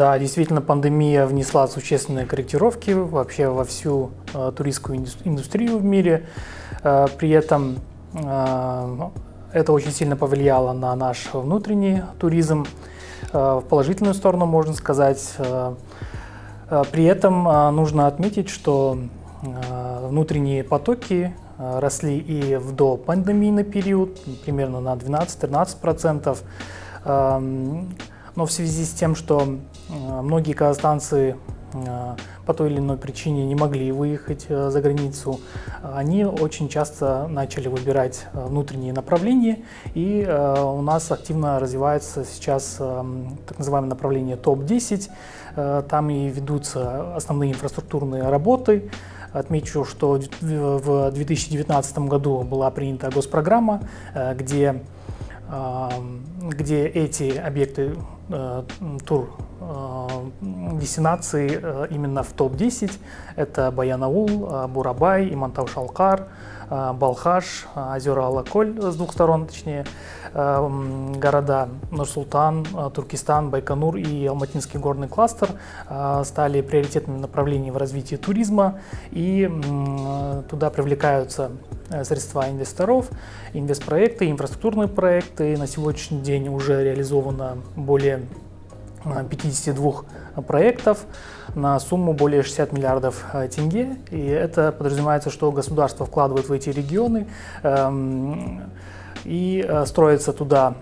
Да, действительно, пандемия внесла существенные корректировки вообще во всю туристскую индустрию в мире. При этом это очень сильно повлияло на наш внутренний туризм. В положительную сторону, можно сказать. При этом нужно отметить, что внутренние потоки росли и в допандемийный период, примерно на 12-13%. Но в связи с тем, что многие казахстанцы по той или иной причине не могли выехать за границу, они очень часто начали выбирать внутренние направления, и у нас активно развивается сейчас так называемое направление ТОП-10. Там и ведутся основные инфраструктурные работы. Отмечу, что в 2019 году была принята госпрограмма, где эти объекты тур-дестинации именно в топ-10. Это Баянаул, Бурабай, Имантау-Шалкар, Балхаш, озера Алаколь с двух сторон, точнее, города Нур-Султан, Туркестан, Байконур и Алматинский горный кластер стали приоритетными направлениями в развитии туризма, и туда привлекаются средства инвесторов, инвестпроекты, инфраструктурные проекты. На сегодняшний день уже реализовано более 52 проектов на сумму более 60 миллиардов тенге. И это подразумевается, что государство вкладывает в эти регионы и строятся туда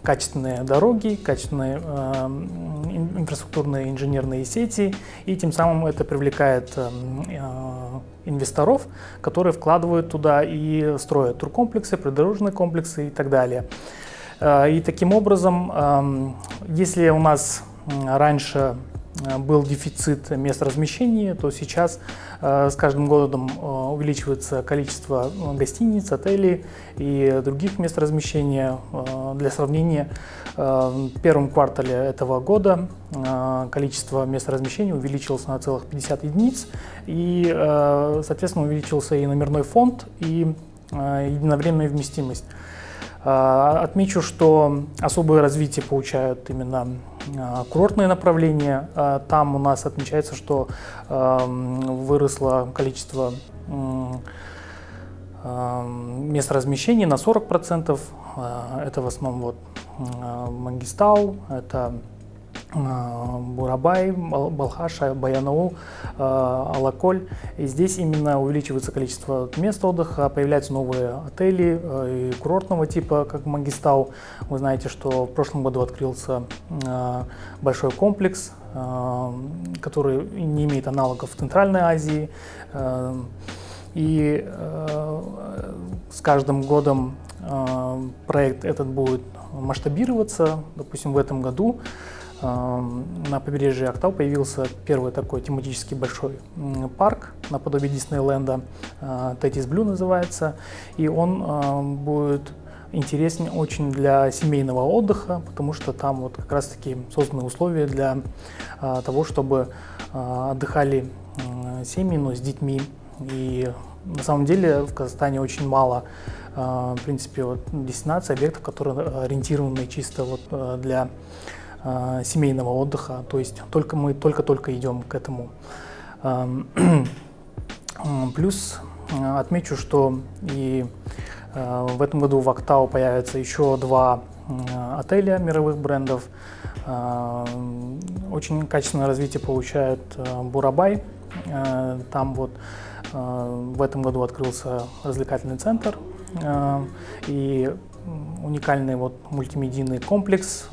качественные дороги, качественные инфраструктурные инженерные сети, и тем самым это привлекает инвесторов, которые вкладывают туда и строят туркомплексы, придорожные комплексы и так далее. И таким образом, если у нас раньше был дефицит мест размещения, то сейчас с каждым годом увеличивается количество гостиниц, отелей и других мест размещения. Для сравнения, в первом квартале этого года количество мест размещения увеличилось на целых 50 единиц, и, соответственно, увеличился и номерной фонд, и единовременная вместимость. Отмечу, что особое развитие получают именно курортные направления. Там у нас отмечается, что выросло количество мест размещения на 40%. Это в основном Мангистау, это Бурабай, Балхаш, Баянаул, Алаколь. И здесь именно увеличивается количество мест отдыха, появляются новые отели и курортного типа, как Мангистау. Вы знаете, что в прошлом году открылся большой комплекс, который не имеет аналогов в Центральной Азии. И с каждым годом проект этот будет масштабироваться. Допустим, в этом году на побережье Актау появился первый такой тематический большой парк наподобие Диснейленда, Тетис Блю называется, и он будет интересен очень для семейного отдыха, потому что там вот как раз-таки созданы условия для того, чтобы отдыхали семьи, но с детьми. И на самом деле в Казахстане очень мало, в принципе, дестинаций, объектов, которые ориентированы чисто для семейного отдыха, то есть мы только идем к этому. Плюс отмечу, что и в этом году в Актау появятся еще 2 отеля мировых брендов. Очень качественное развитие получает Бурабай. Там в этом году открылся развлекательный центр и уникальный мультимедийный комплекс.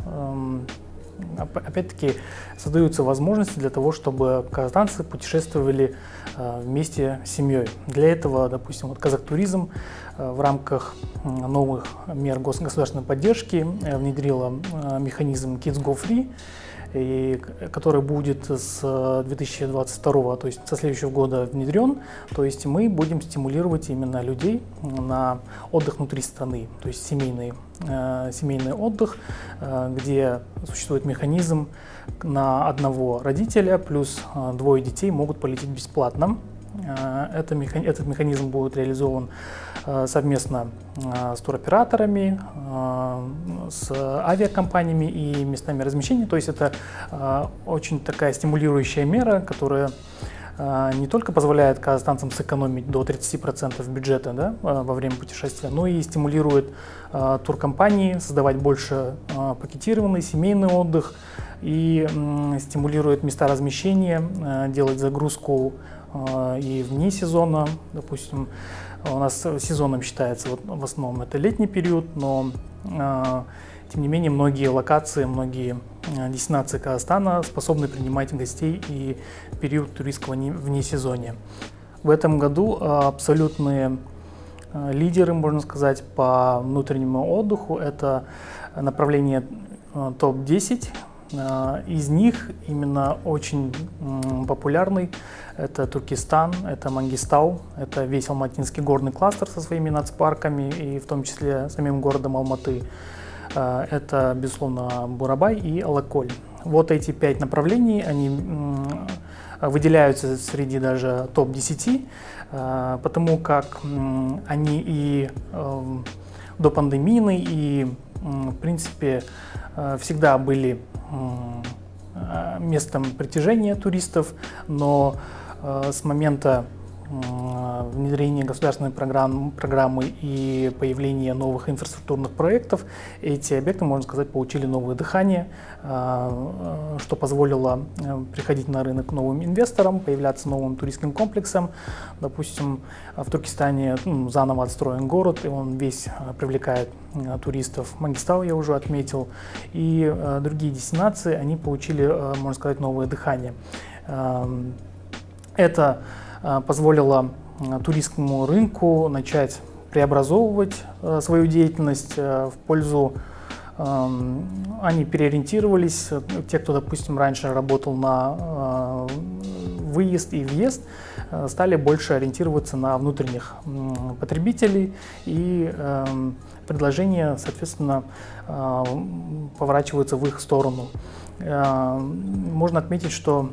Опять-таки создаются возможности для того, чтобы казахстанцы путешествовали вместе с семьей. Для этого, допустим, Казахтуризм в рамках новых мер государственной поддержки внедрила механизм Kids Go Free, который будет с 2022, то есть со следующего года внедрен. То есть мы будем стимулировать именно людей на отдых внутри страны, то есть семейный отдых, где существует механизм на одного родителя плюс 2 детей могут полететь бесплатно. Этот механизм будет реализован совместно с туроператорами, с авиакомпаниями и местами размещения. То есть это очень такая стимулирующая мера, которая не только позволяет казахстанцам сэкономить до 30% бюджета, да, во время путешествия, но и стимулирует туркомпании создавать больше пакетированный семейный отдых и стимулирует места размещения, делать загрузку и вне сезона. Допустим, у нас сезоном считается в основном это летний период, но тем не менее многие локации, многие дестинации Казахстана способны принимать гостей и в период туристского внесезонья. В этом году абсолютные лидеры, можно сказать, по внутреннему отдыху — это направление топ-10. Из них именно очень популярный — это Туркестан, это Мангистау, это весь Алматинский горный кластер со своими нацпарками и в том числе самим городом Алматы. Это, безусловно, Бурабай и Алаколь. Вот эти 5 направлений, они выделяются среди даже топ-10, потому как они и допандемийные, и, в принципе, всегда были местом притяжения туристов, но с момента внедрения государственной программы и появления новых инфраструктурных проектов эти объекты, можно сказать, получили новое дыхание, что позволило приходить на рынок новым инвесторам, появляться новым туристским комплексам. Допустим, в Туркестане заново отстроен город, и он весь привлекает туристов. Мангистау я уже отметил, и другие дестинации, они получили, можно сказать, новое дыхание. Это позволило туристскому рынку начать преобразовывать свою деятельность в пользу. Они переориентировались. Те, кто, допустим, раньше работал на выезд и въезд, стали больше ориентироваться на внутренних потребителей, и предложения, соответственно, поворачиваются в их сторону. Можно отметить, что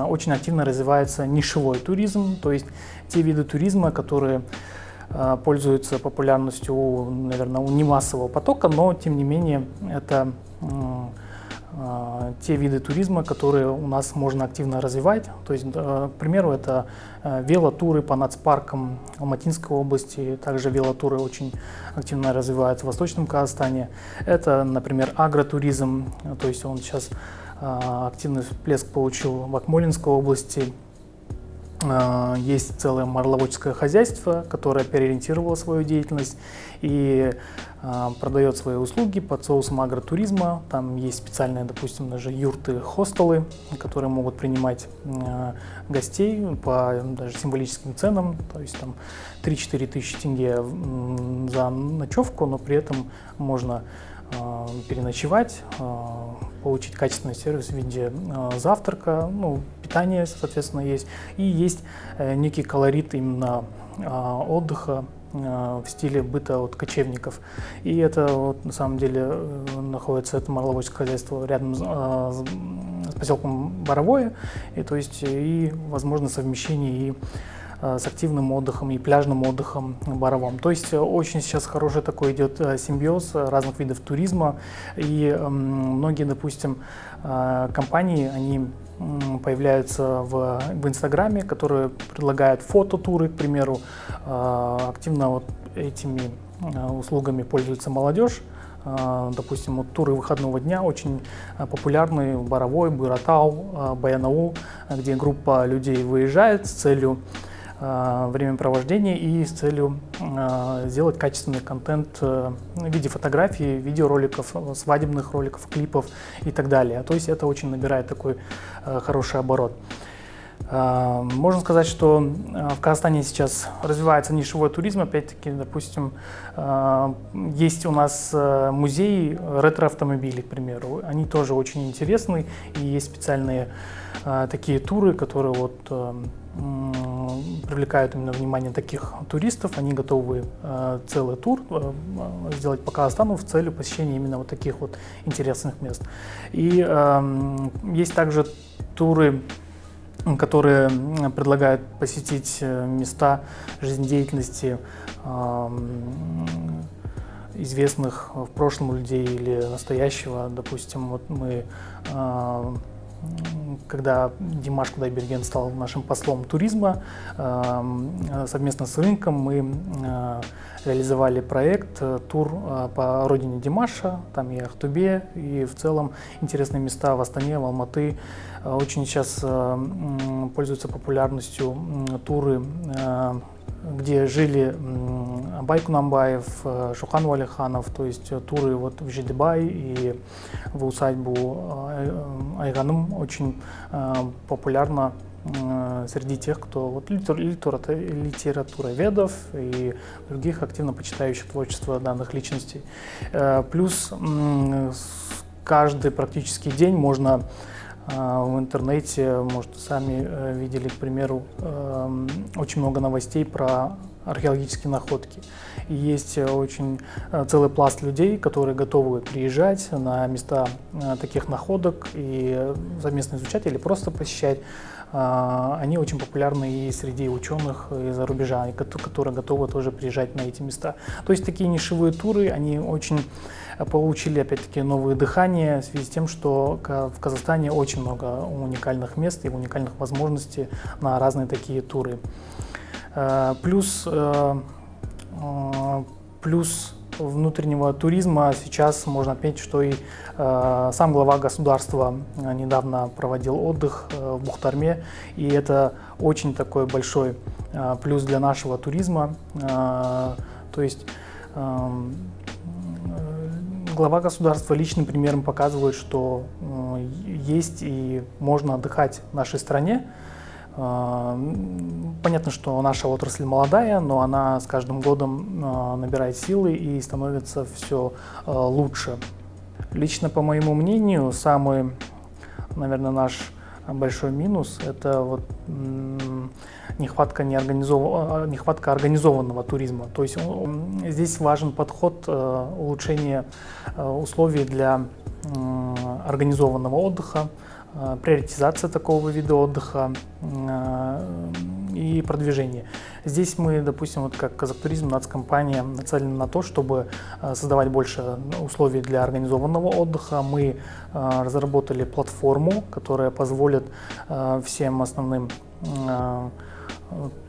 очень активно развивается нишевой туризм, то есть те виды туризма, которые пользуются популярностью, наверное, у немассового потока, но тем не менее это те виды туризма, которые у нас можно активно развивать. То есть, к примеру, это велотуры по нацпаркам Алматинской области, также велотуры очень активно развиваются в Восточном Казахстане. Это, например, агротуризм, то есть он сейчас активный всплеск получил в Акмолинской области. Есть целое марловодческое хозяйство, которое переориентировало свою деятельность и продает свои услуги под соусом агротуризма. Там есть специальные, допустим, даже юрты, хостелы, которые могут принимать гостей по даже символическим ценам, то есть там 3-4 тысячи тенге за ночевку, но при этом можно переночевать, получить качественный сервис в виде завтрака, питание, соответственно, есть. И есть некий колорит именно отдыха в стиле быта от кочевников. И это на самом деле находится, это марловодческое хозяйство рядом с поселком Боровое, и то есть и возможно совмещение и с активным отдыхом и пляжным отдыхом в Боровом. То есть очень сейчас хороший такой идет симбиоз разных видов туризма, и многие, допустим, компании, они появляются в Инстаграме, которые предлагают фототуры, к примеру. Активно вот этими услугами пользуется молодежь. Допустим, вот туры выходного дня очень популярны в Боровой, Буйратау, Баянаул, где группа людей выезжает с целью времяпровождения и с целью сделать качественный контент в виде фотографий, видеороликов, свадебных роликов, клипов и так далее. То есть это очень набирает такой хороший оборот. Можно сказать, что в Казахстане сейчас развивается нишевой туризм. Опять-таки, допустим, есть у нас музеи ретро-автомобилей, к примеру. Они тоже очень интересны, и есть специальные такие туры, которые вот привлекают именно внимание таких туристов. Они готовы целый тур сделать по Казахстану в целью посещения именно вот таких вот интересных мест. И есть также туры которые предлагают посетить места жизнедеятельности известных в прошлом людей или настоящего. Допустим, вот мы, когда Димаш Кудайберген стал нашим послом туризма, совместно с рынком мы реализовали проект «Тур по родине Димаша». Там и Ахтубе, и в целом интересные места в Астане, в Алматы. Очень сейчас пользуются популярностью туры, где жили Абай Кунанбаев, Шохан Уалиханов, то есть туры вот в Жидебай и в усадьбу Айганым очень популярно среди тех, кто вот литературоведов и других активно почитающих творчество данных личностей. Плюс каждый практически день можно в интернете, может, сами видели, к примеру, очень много новостей про археологические находки. И есть очень целый пласт людей, которые готовы приезжать на места таких находок и совместно изучать или просто посещать. Они очень популярны и среди ученых из-за рубежа, которые готовы тоже приезжать на эти места. То есть такие нишевые туры, они очень получили, опять-таки, новые дыхания в связи с тем, что в Казахстане очень много уникальных мест и уникальных возможностей на разные такие туры. Плюс внутреннего туризма сейчас можно отметить, что и сам глава государства недавно проводил отдых в Бухтарме, и это очень такой большой плюс для нашего туризма. То есть глава государства личным примером показывает, что есть и можно отдыхать в нашей стране. Понятно, что наша отрасль молодая, но она с каждым годом набирает силы и становится все лучше. Лично, по моему мнению, самый, наверное, наш большой минус – это вот нехватка организованного туризма. То есть здесь важен подход улучшения условий для организованного отдыха, приоритизация такого вида отдыха и продвижение. Здесь мы, допустим, вот как Казахтуризм, нацкомпания, нацелены на то, чтобы создавать больше условий для организованного отдыха. Мы разработали платформу, которая позволит всем основным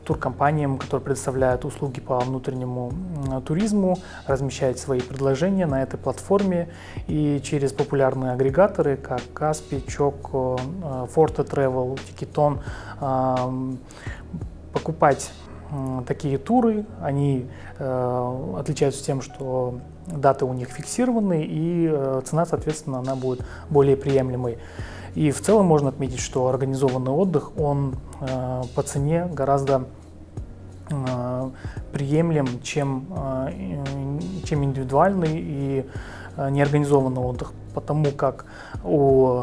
туркомпаниям, которые предоставляют услуги по внутреннему туризму, размещать свои предложения на этой платформе и через популярные агрегаторы, как Каспий, Чок, Forte Travel, Тикетон, покупать такие туры. Они отличаются тем, что даты у них фиксированы и цена, соответственно, она будет более приемлемой. И в целом можно отметить, что организованный отдых, он по цене гораздо приемлем, чем индивидуальный и неорганизованный отдых, потому как у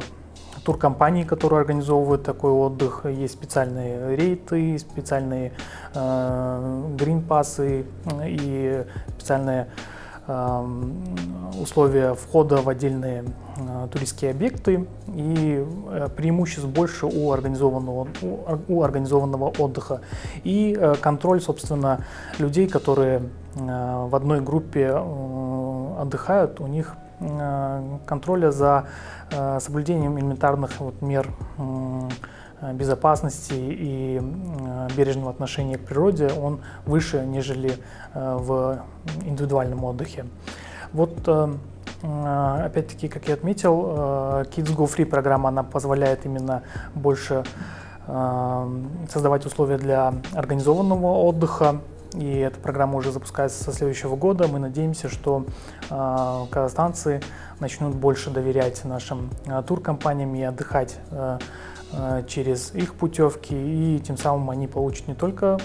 туркомпаний, которые организовывают такой отдых, есть специальные рейты, специальные грин-пассы и специальные условия входа в отдельные туристские объекты, и преимуществ больше у организованного отдыха. И контроль, собственно, людей, которые в одной группе отдыхают, у них контроля за соблюдением элементарных мер безопасности и бережного отношения к природе, он выше, нежели в индивидуальном отдыхе. Вот, опять-таки, как я отметил, Kids Go Free программа, она позволяет именно больше создавать условия для организованного отдыха. И эта программа уже запускается со следующего года. Мы надеемся, что казахстанцы начнут больше доверять нашим туркомпаниям и отдыхать через их путевки, и тем самым они получат не только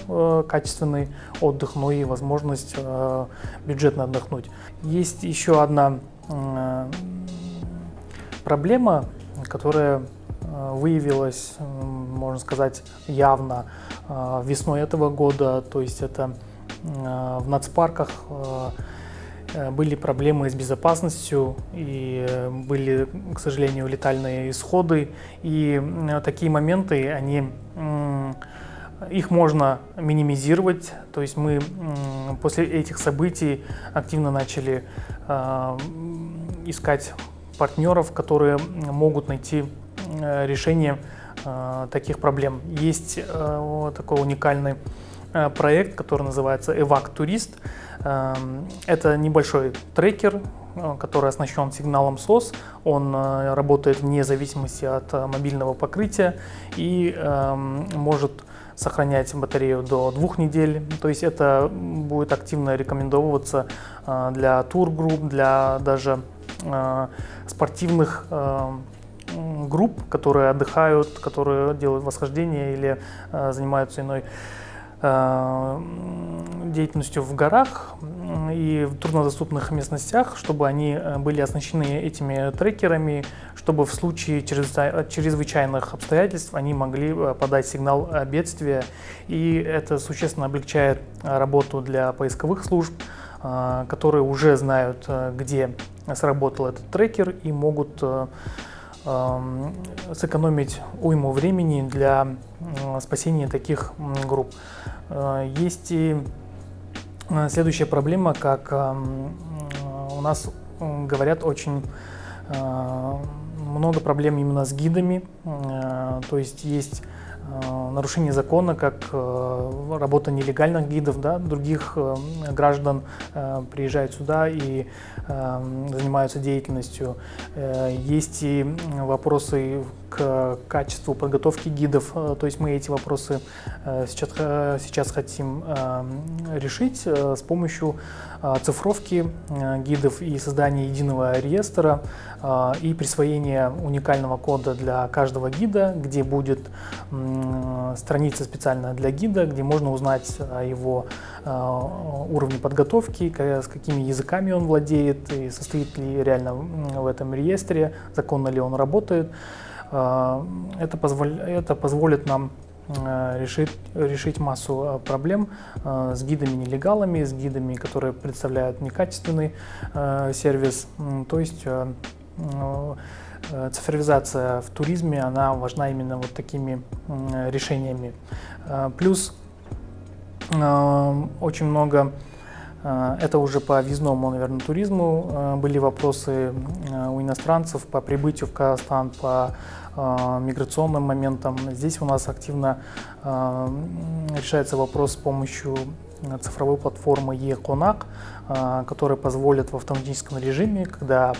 качественный отдых, но и возможность бюджетно отдохнуть. Есть еще одна проблема, которая выявилась, можно сказать, явно весной этого года, то есть это в нацпарках были проблемы с безопасностью, и были, к сожалению, летальные исходы. И такие моменты, их можно минимизировать. То есть мы после этих событий активно начали искать партнеров, которые могут найти решение таких проблем. Есть такой уникальный проект, который называется Evac-Tourist. Это небольшой трекер, который оснащен сигналом SOS. Он работает вне зависимости от мобильного покрытия и может сохранять батарею до 2 недель. То есть это будет активно рекомендоваться для тургрупп, для даже спортивных групп, которые отдыхают, которые делают восхождение или занимаются иной деятельностью в горах и в труднодоступных местностях, чтобы они были оснащены этими трекерами, чтобы в случае чрезвычайных обстоятельств они могли подать сигнал бедствия. И это существенно облегчает работу для поисковых служб, которые уже знают, где сработал этот трекер и могут сэкономить уйму времени для спасения таких групп. Есть и следующая проблема, как у нас говорят, очень много проблем именно с гидами, то есть нарушение закона, как работа нелегальных гидов, да, других граждан приезжают сюда и занимаются деятельностью. Есть и вопросы к качеству подготовки гидов, то есть мы эти вопросы сейчас хотим решить с помощью цифровки гидов и создания единого реестра и присвоения уникального кода для каждого гида, где будет страница специальная для гида, где можно узнать о его уровне подготовки, с какими языками он владеет и состоит ли реально в этом реестре, законно ли он работает. Это позволит нам решить массу проблем с гидами-нелегалами, с гидами, которые представляют некачественный сервис. То есть цифровизация в туризме, она важна именно вот такими решениями. Плюс очень много, это уже по въездному, наверное, туризму, были вопросы у иностранцев по прибытию в Казахстан, по миграционным моментам. Здесь у нас активно решается вопрос с помощью цифровой платформы e-Конак, которая позволит в автоматическом режиме, когда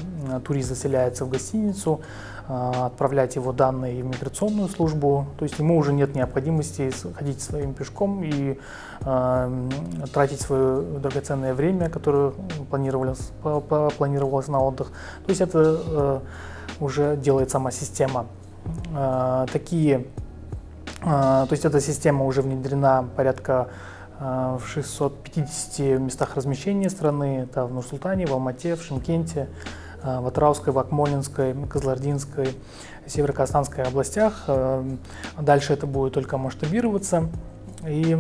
турист заселяется в гостиницу, отправлять его данные в миграционную службу. То есть ему уже нет необходимости ходить своим пешком и тратить свое драгоценное время, которое планировалось на отдых. То есть это уже делает сама система. То есть эта система уже внедрена порядка в 650 местах размещения страны. Это в Нур-Султане, в Алмате, в Шымкенте, в Атырауской, в Акмолинской, Кызылординской, Северо-Казахстанской областях. Дальше это будет только масштабироваться. И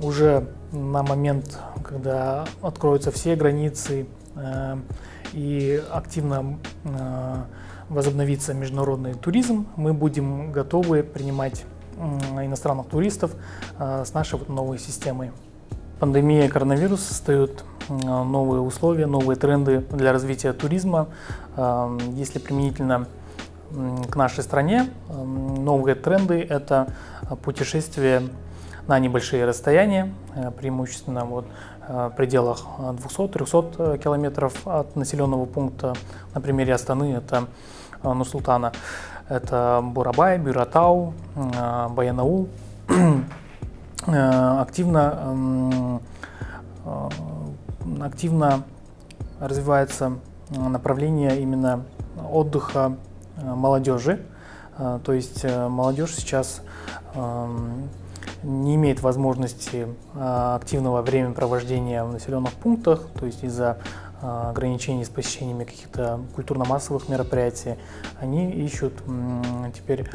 уже на момент, когда откроются все границы и активно возобновится международный туризм, мы будем готовы принимать иностранных туристов с нашей новой системой. Пандемия коронавируса создает новые условия, новые тренды для развития туризма. Если применительно к нашей стране, новые тренды – это путешествия на небольшие расстояния, преимущественно в пределах 200-300 километров от населенного пункта. На примере Астаны это Нур-Султана. Это Бурабай, Бюратау, Баянаул. Активно развивается направление именно отдыха молодежи. То есть молодежь сейчас не имеет возможности активного времяпровождения в населенных пунктах, то есть из-за ограничений с посещениями каких-то культурно-массовых мероприятий. Они ищут теперь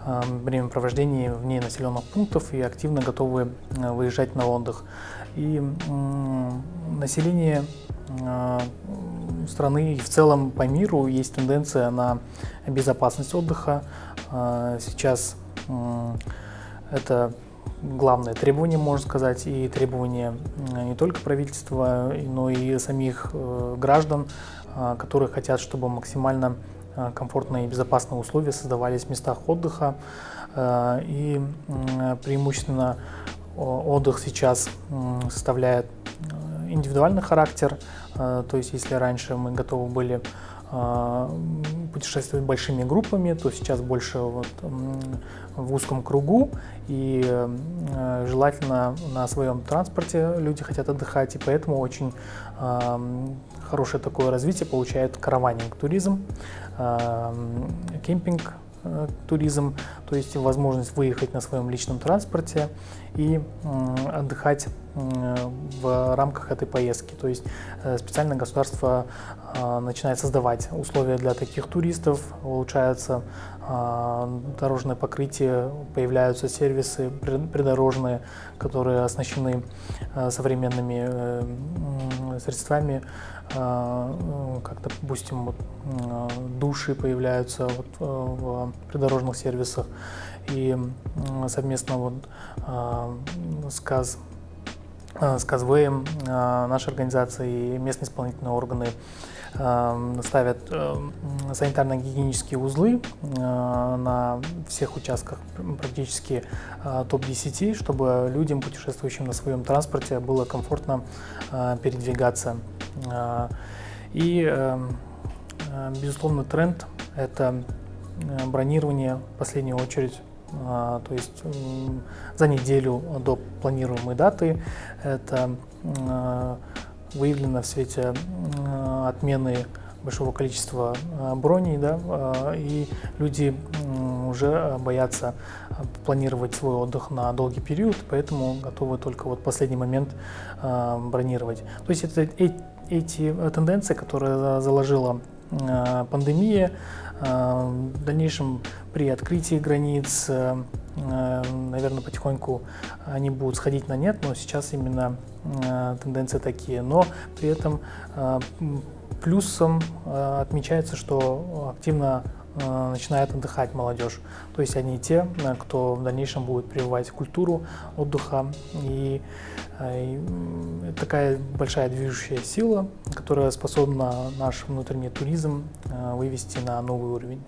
времяпровождение вне населенных пунктов и активно готовы выезжать на отдых. И население страны и в целом по миру есть тенденция на безопасность отдыха. Сейчас это главное требование, можно сказать, и требование не только правительства, но и самих граждан, которые хотят, чтобы максимально комфортные и безопасные условия создавались в местах отдыха. И преимущественно отдых сейчас составляет индивидуальный характер, то есть если раньше мы готовы были путешествовать большими группами, то сейчас больше вот в узком кругу, и желательно на своем транспорте люди хотят отдыхать, и поэтому очень хорошее такое развитие получает караванинг-туризм, кемпинг-туризм, то есть возможность выехать на своем личном транспорте и отдыхать в рамках этой поездки. То есть специально государство начинает создавать условия для таких туристов, улучшается дорожное покрытие, появляются сервисы придорожные, которые оснащены современными средствами, как, допустим, души появляются в придорожных сервисах, и совместно с Казвеем, наша организация и местные исполнительные органы ставят санитарно-гигиенические узлы на всех участках, практически топ-10, чтобы людям, путешествующим на своем транспорте, было комфортно передвигаться. И, безусловно, тренд – это бронирование в последнюю очередь. То есть за неделю до планируемой даты это выявлено в свете отмены большого количества броней, да, и люди уже боятся планировать свой отдых на долгий период, поэтому готовы только вот в последний момент бронировать. То есть это эти тенденции, которые заложила пандемия, в дальнейшем при открытии границ, наверное, потихоньку они будут сходить на нет, но сейчас именно тенденции такие. Но при этом плюсом отмечается, что активно начинает отдыхать молодежь. То есть они те, кто в дальнейшем будет прививать культуру отдыха. И такая большая движущая сила, которая способна наш внутренний туризм вывести на новый уровень.